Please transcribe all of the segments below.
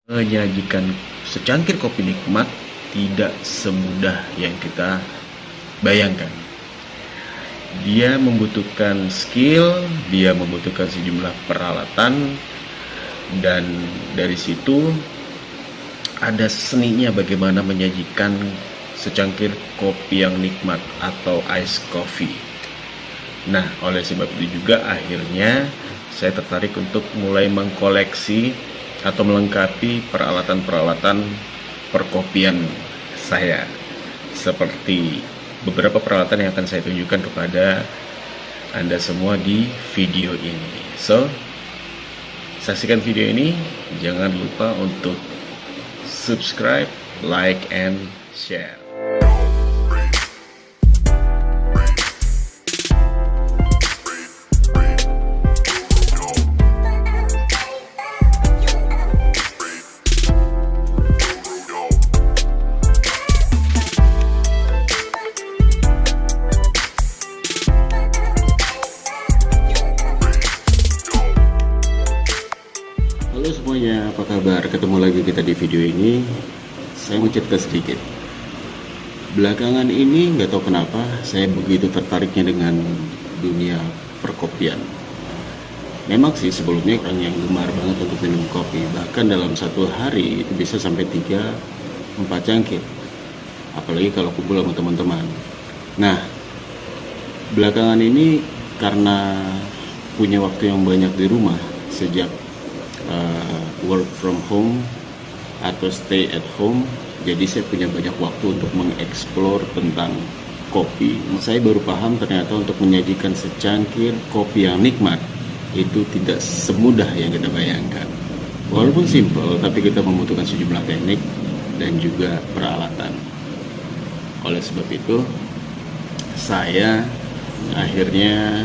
Menyajikan secangkir kopi nikmat tidak semudah yang kita bayangkan. Dia membutuhkan skill, dia membutuhkan sejumlah peralatan, dan dari situ ada seninya bagaimana menyajikan secangkir kopi yang nikmat atau ice coffee. Nah, oleh sebab itu juga akhirnya saya tertarik untuk mulai mengkoleksi atau melengkapi peralatan-peralatan perkopian saya, seperti beberapa peralatan yang akan saya tunjukkan kepada Anda semua di video ini. So, saksikan video ini, jangan lupa untuk subscribe, like, and share. Halo semuanya, apa kabar? Ketemu lagi kita di video ini. Saya mau cerita sedikit. Belakangan ini nggak tahu kenapa saya begitu tertariknya dengan dunia perkopian. Memang sih sebelumnya orang yang gemar banget untuk minum kopi. Bahkan dalam satu hari itu bisa sampai 3-4 cangkir. Apalagi kalau kumpul sama teman-teman. Nah, belakangan ini karena punya waktu yang banyak di rumah sejak work from home atau stay at home, jadi saya punya banyak waktu untuk mengeksplor tentang kopi. Saya baru paham ternyata untuk menyajikan secangkir kopi yang nikmat itu tidak semudah yang kita bayangkan. Walaupun simple, tapi kita membutuhkan sejumlah teknik dan juga peralatan. Oleh sebab itu, saya akhirnya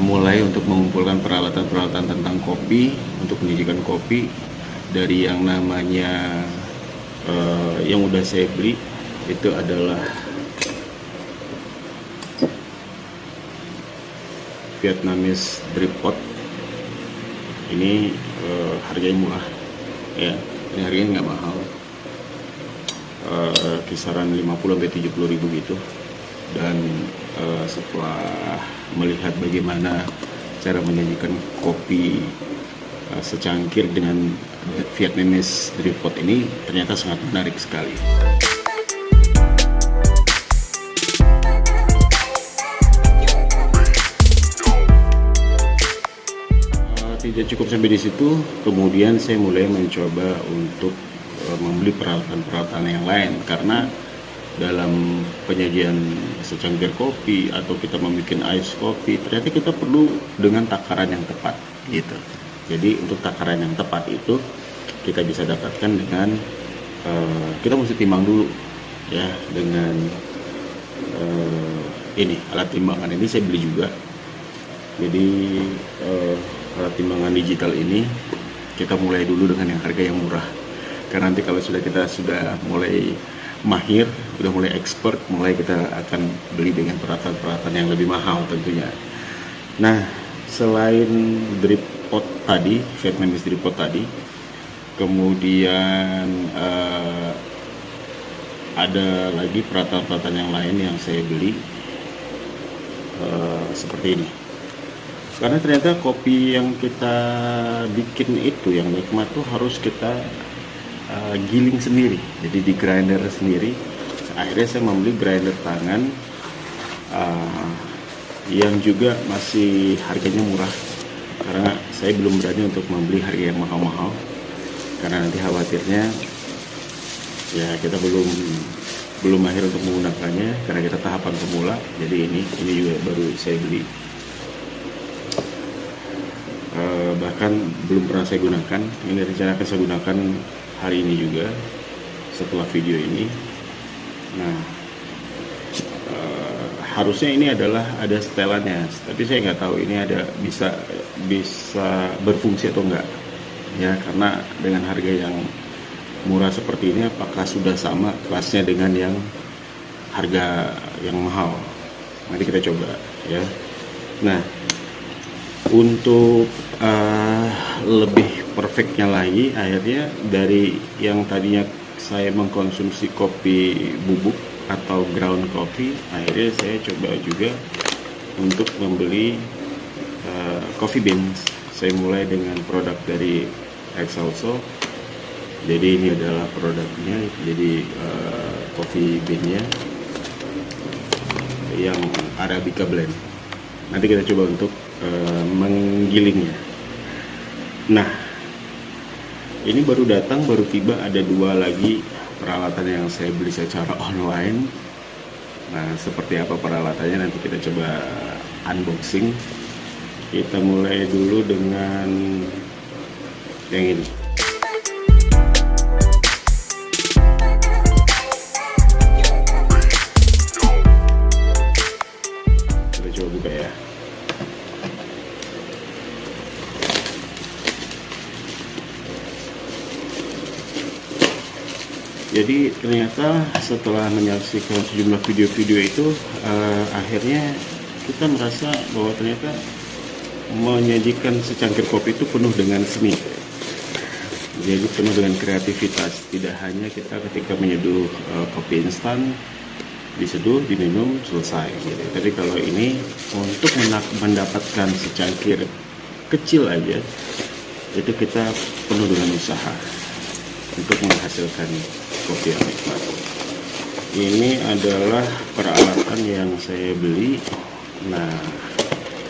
mulai untuk mengumpulkan peralatan-peralatan tentang kopi untuk menyajikan kopi, dari yang namanya yang udah saya beli itu adalah Vietnamese drip pot. Ini harganya murah ya, ini harganya nggak mahal, kisaran 50-70 ribu gitu. Dan setelah melihat bagaimana cara menyajikan kopi secangkir dengan Vietnamese drip pot ini, ternyata sangat menarik sekali. Tidak cukup sampai di situ, kemudian saya mulai mencoba untuk membeli peralatan-peralatan yang lain, karena dalam penyajian secangkir kopi atau kita membuat ice coffee, ternyata kita perlu dengan takaran yang tepat gitu. Jadi untuk takaran yang tepat itu kita bisa dapatkan dengan kita mesti timbang dulu ya, dengan ini alat timbangan ini saya beli juga. Jadi alat timbangan digital ini kita mulai dulu dengan yang harga yang murah, karena nanti kalau kita sudah mulai mahir, udah mulai expert, mulai kita akan beli dengan peralatan-peralatan yang lebih mahal tentunya. Nah, selain drip pot tadi, Vietnamese drip pot tadi, kemudian ada lagi peralatan-peralatan yang lain yang saya beli seperti ini. Karena ternyata kopi yang kita bikin itu yang nikmat tuh harus kita giling sendiri, jadi di grinder sendiri. Akhirnya saya membeli grinder tangan yang juga masih harganya murah, karena saya belum berani untuk membeli harga yang mahal-mahal, karena nanti khawatirnya ya kita belum mahir untuk menggunakannya, karena kita tahapan pemula. Jadi ini juga baru saya beli, bahkan belum pernah saya gunakan. Ini rencana akan saya gunakan hari ini juga setelah video ini. Nah, harusnya ini adalah ada setelannya, tapi saya nggak tahu ini ada bisa berfungsi atau enggak ya, karena dengan harga yang murah seperti ini apakah sudah sama kelasnya dengan yang harga yang mahal. Nanti kita coba ya. Nah, untuk eh, lebih perfectnya lagi akhirnya dari yang tadinya saya mengkonsumsi kopi bubuk atau ground coffee, akhirnya saya coba juga untuk membeli coffee beans. Saya mulai dengan produk dari Excelso. Jadi ini adalah produknya, jadi coffee beannya yang Arabica blend. Nanti kita coba untuk menggilingnya. Nah, ini baru datang, baru tiba, ada 2 lagi peralatan yang saya beli secara online. Nah, seperti apa peralatannya nanti kita coba unboxing. Kita mulai dulu dengan yang ini. Kita coba buka ya. Jadi ternyata setelah menyaksikan sejumlah video-video itu, akhirnya kita merasa bahwa ternyata menyajikan secangkir kopi itu penuh dengan seni. Jadi penuh dengan kreativitas. Tidak hanya kita ketika menyeduh kopi instan, diseduh, diminum, selesai gitu. Tapi kalau ini untuk mendapatkan secangkir kecil aja, itu kita penuh dengan usaha untuk menghasilkan kopi yang nikmat. Ini adalah peralatan yang saya beli. Nah,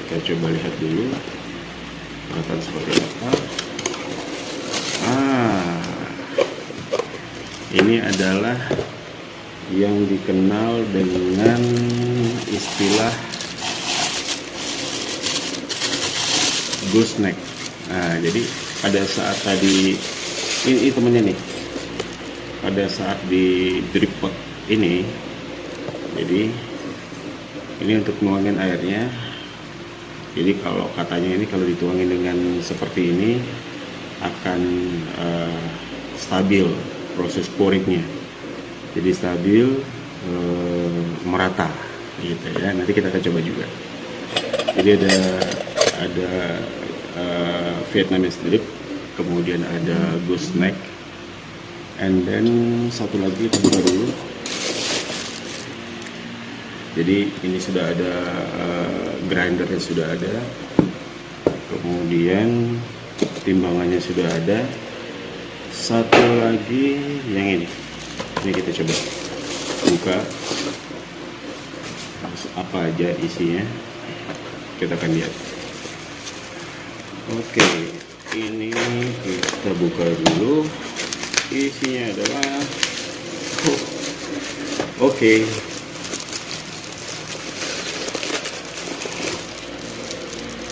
kita coba lihat dulu peralatan seperti apa. Ini adalah yang dikenal dengan istilah gooseneck. Nah, jadi pada saat tadi ini temennya nih, pada saat di drip pot ini, jadi ini untuk nuangin airnya. Jadi kalau katanya ini kalau dituangin dengan seperti ini akan stabil proses pouringnya, jadi stabil, merata gitu ya. Nanti kita akan coba juga. Jadi ada Vietnamese drip, kemudian ada gooseneck, and then satu lagi kita buka dulu. Jadi ini sudah ada grindernya, sudah ada, kemudian timbangannya sudah ada. Satu lagi yang ini kita coba buka apa aja isinya, kita akan lihat. Oke, ini kita buka dulu. Isinya adalah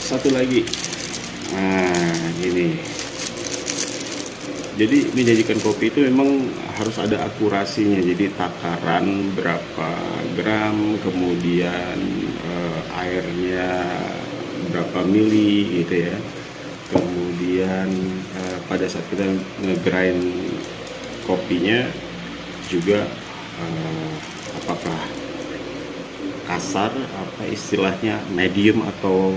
satu lagi. Nah, ini. Jadi menyajikan kopi itu memang harus ada akurasinya. Jadi takaran berapa gram, kemudian airnya berapa mili gitu ya. Kemudian pada saat kita nge-grind kopinya juga apakah kasar, apa istilahnya medium atau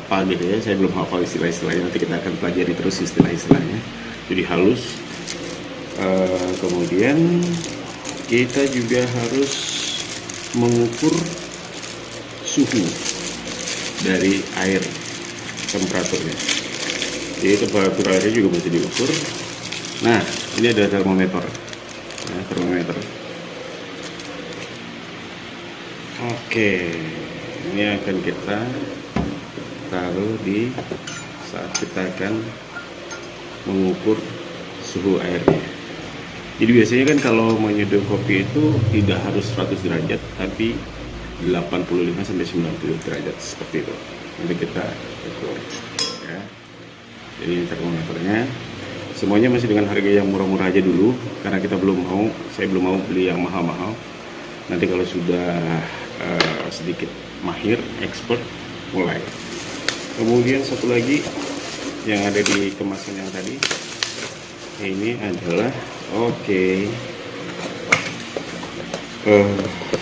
apa gitu ya. Saya belum hafal istilah-istilahnya, nanti kita akan pelajari terus istilah-istilahnya. Jadi halus. Kemudian kita juga harus mengukur suhu dari air, temperaturnya. Jadi temperatur airnya juga mesti diukur. Nah, ini ada termometer. Nah, termometer. Oke, ini akan kita taruh di saat kita akan mengukur suhu airnya. Jadi biasanya kan kalau menyeduh kopi itu tidak harus 100 derajat, tapi 85 sampai 90 derajat seperti itu. Nanti kita ukur ya. Jadi ini termometernya. Semuanya masih dengan harga yang murah-murah aja dulu, karena saya belum mau beli yang mahal-mahal. Nanti kalau sudah sedikit mahir, expert, mulai. Kemudian satu lagi yang ada di kemasan yang tadi, ini adalah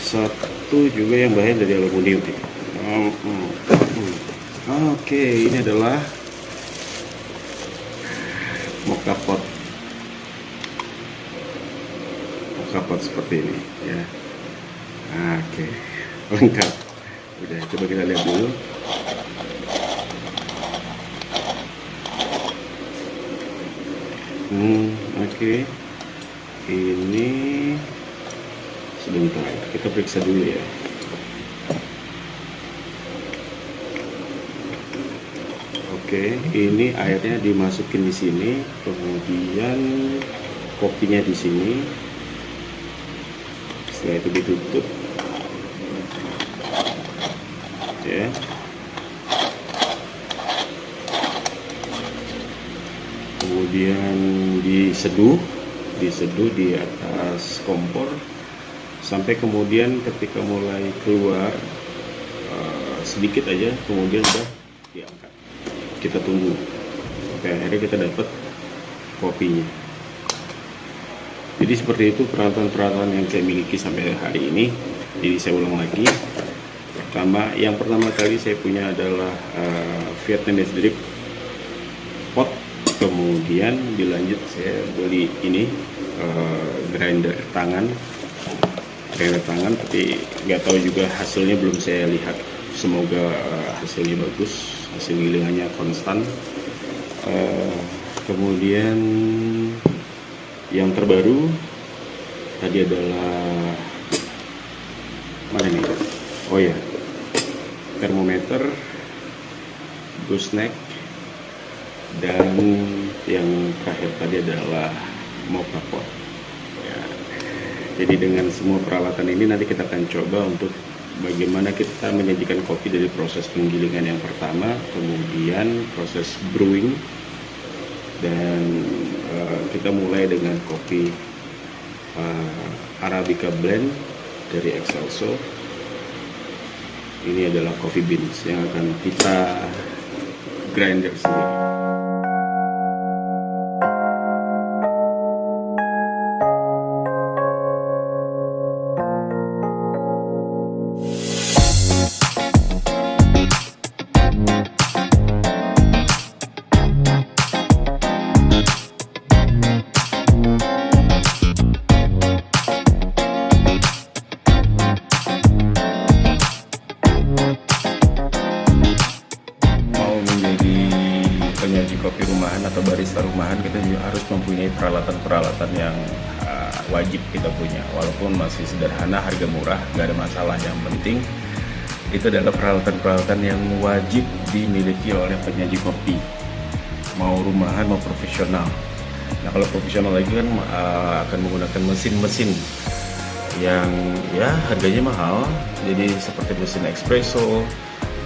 satu juga yang bahan dari aluminium. Ini adalah mocha pot seperti ini ya. Oke, lengkap. Udah, coba kita lihat dulu. Oke. Ini sebentar, kita periksa dulu ya. Oke, ini airnya dimasukin di sini, kemudian kopinya di sini. Setelah itu ditutup, ya. Kemudian diseduh di atas kompor sampai kemudian ketika mulai keluar sedikit aja, kemudian udah diangkat. Kita tunggu. Oke, akhirnya kita dapat kopinya. Jadi seperti itu peralatan-peralatan yang saya miliki sampai hari ini. Jadi saya ulang lagi. Yang pertama kali saya punya adalah Vietnamese drip pot. Kemudian dilanjut saya beli ini grinder tangan, tapi nggak tahu juga hasilnya, belum saya lihat. Semoga hasilnya bagus, hasil gilingannya konstan. Kemudian yang terbaru tadi adalah mana nih? Oh ya, termometer, gooseneck, dan yang terakhir tadi adalah mocha pot. Ya. Jadi dengan semua peralatan ini nanti kita akan coba untuk bagaimana kita menyajikan kopi dari proses penggilingan yang pertama, kemudian proses brewing, dan kita mulai dengan kopi Arabica blend dari Excelso. Ini adalah coffee beans yang akan kita grinder sendiri. Penyaji kopi rumahan atau barista rumahan, kita juga harus mempunyai peralatan-peralatan yang wajib kita punya. Walaupun masih sederhana, harga murah, nggak ada masalah. Yang penting itu adalah peralatan-peralatan yang wajib dimiliki oleh penyaji kopi, mau rumahan mau profesional. Nah, kalau profesional lagi kan akan menggunakan mesin-mesin yang ya harganya mahal. Jadi seperti mesin espresso,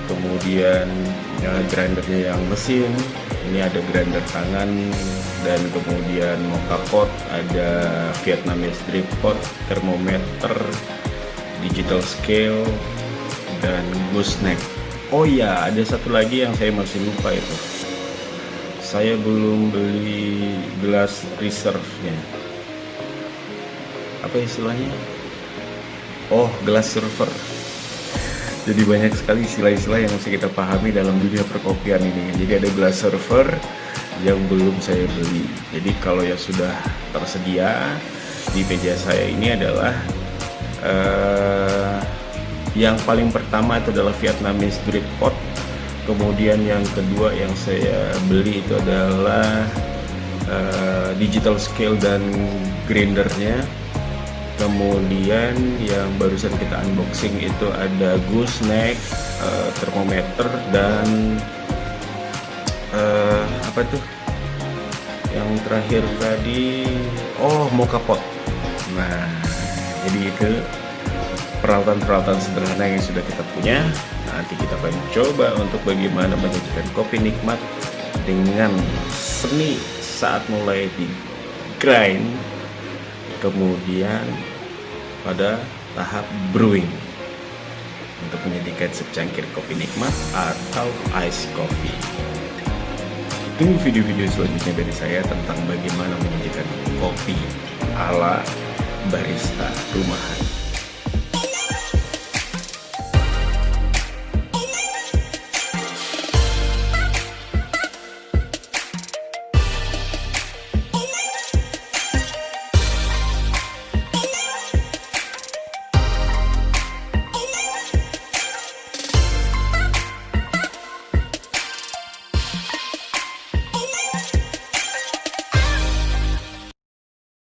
kemudian grindernya yang mesin. Ini ada grinder tangan, dan kemudian mocha pot, ada Vietnamese drip pot, termometer, digital scale, dan gooseneck. Oh ya, ada satu lagi yang saya masih lupa itu. Saya belum beli gelas reserve-nya. Apa istilahnya? Oh, gelas server. Jadi banyak sekali istilah-istilah yang mesti kita pahami dalam dunia perkopian ini. Jadi ada gelas server yang belum saya beli. Jadi kalau yang sudah tersedia di meja saya ini adalah yang paling pertama itu adalah Vietnamese drip pot. Kemudian yang kedua yang saya beli itu adalah digital scale dan grindernya. Kemudian yang barusan kita unboxing itu ada gooseneck, termometer, dan apa tuh yang terakhir tadi, oh, mocha pot. Nah, jadi itu peralatan-peralatan sederhana yang sudah kita punya. Nanti kita akan coba untuk bagaimana menyajikan kopi nikmat dengan seni saat mulai di grind, kemudian pada tahap brewing untuk menjadikan secangkir kopi nikmat atau ice coffee. Tunggu video-video selanjutnya dari saya tentang bagaimana menyajikan kopi ala barista rumahan.